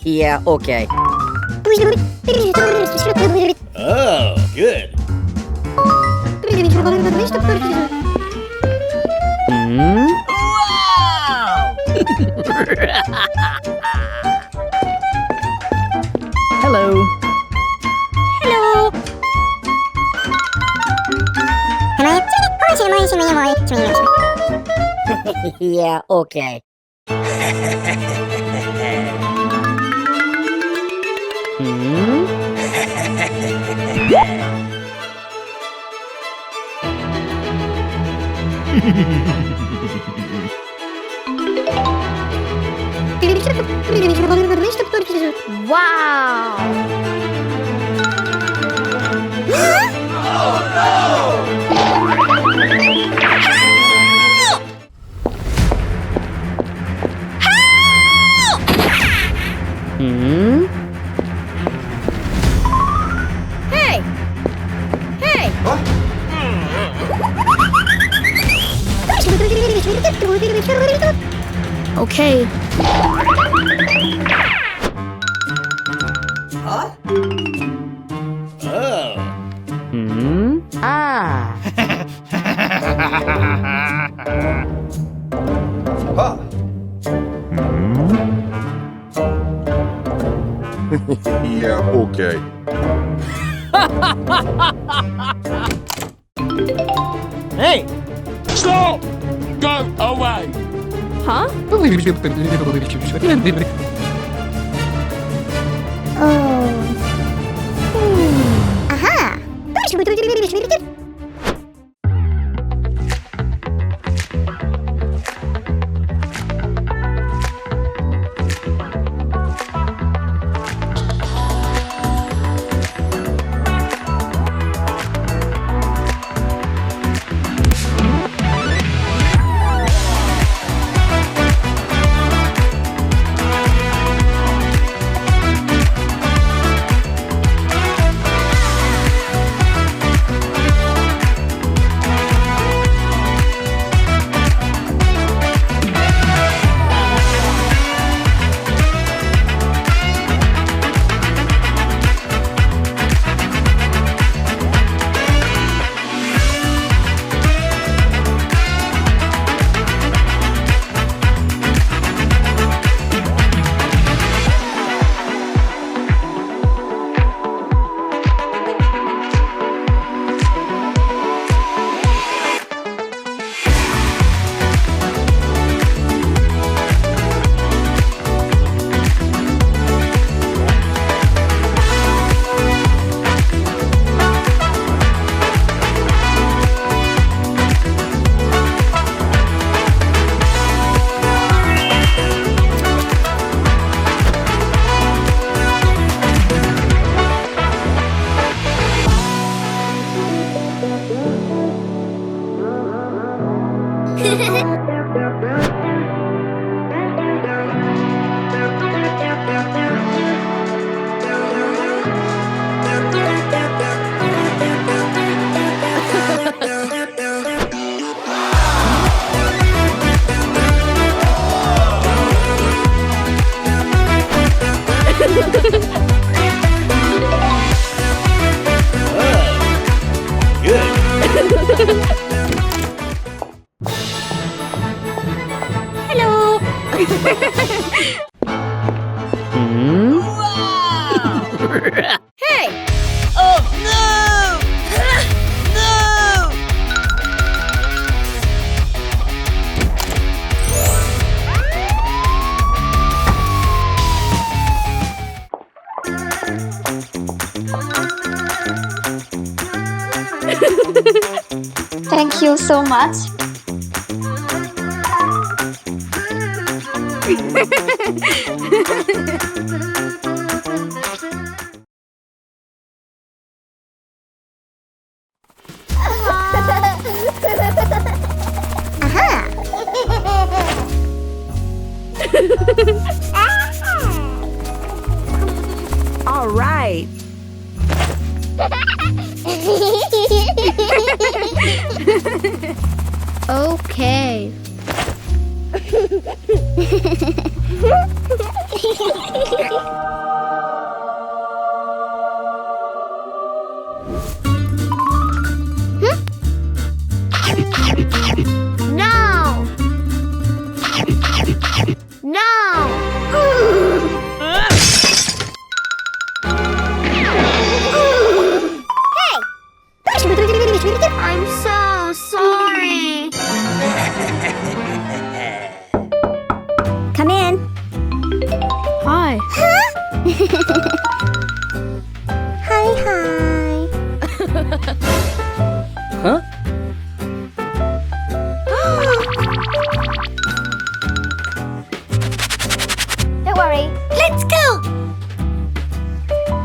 Yeah, okay. Oh, good. Hmm? Hello. Yeah, okay. Hmm? Hmm? Okay. Oh. Hmm? Ah. Yeah, okay. Hey! Stop! Go away! Huh? Hmm? Hey! Oh, no! No! Thank you so much. No! No! I'm so sorry. Come in. Hi. Hi. Huh? Don't worry. Let's go.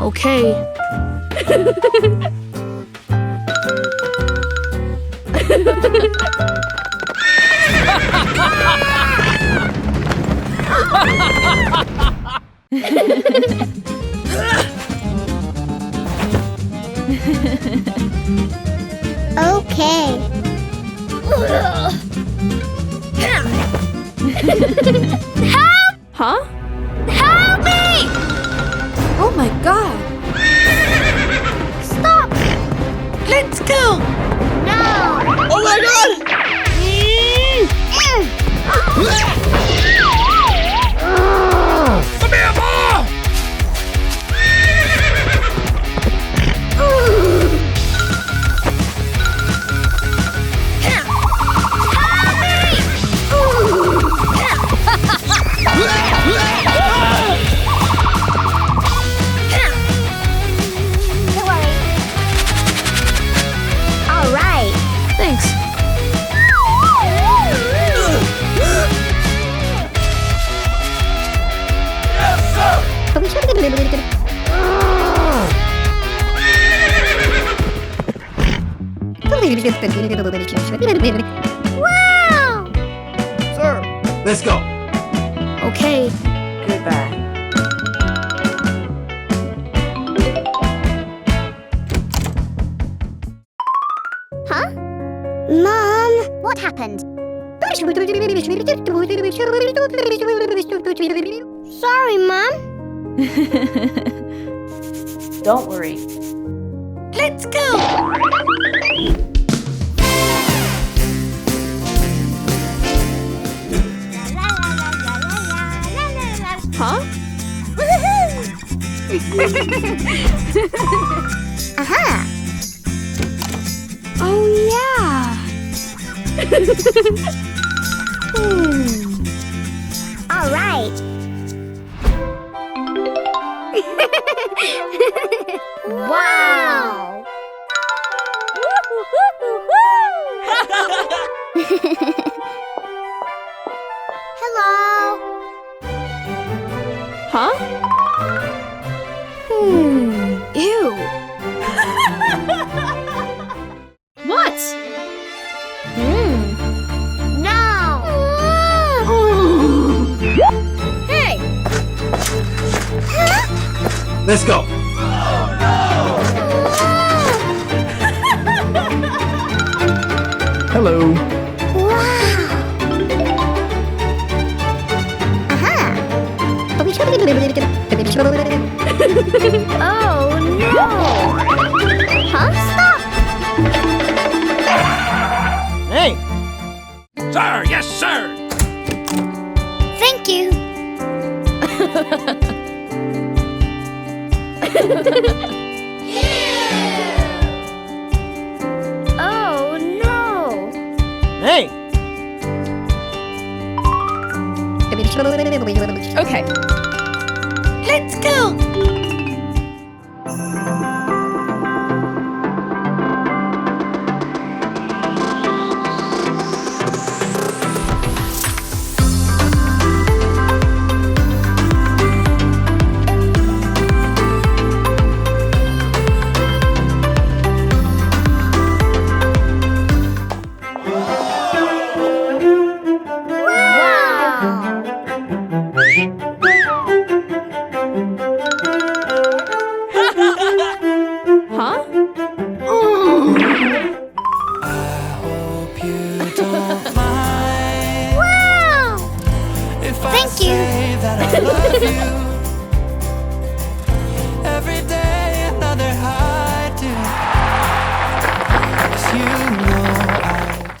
Okay. Okay. Huh? Help me! Oh my god. Stop! Let's go! No! Oh my god! Come here, boy! Don't worry. All right. Thanks. Wow! Let's go! Okay. Goodbye. Huh? Mom, what happened? Sorry, Mom. Don't worry. Let's go. Huh? Aha! Oh yeah. All right. Wow! Hello. Huh? Ew. What? No! Hey! Let's go! Hello. Wow! Aha! Oh no! Huh? Stop! Hey! Sir, yes, sir. Thank you. Oh no! Hey! Okay. Let's go! Huh? Wow! Thank you.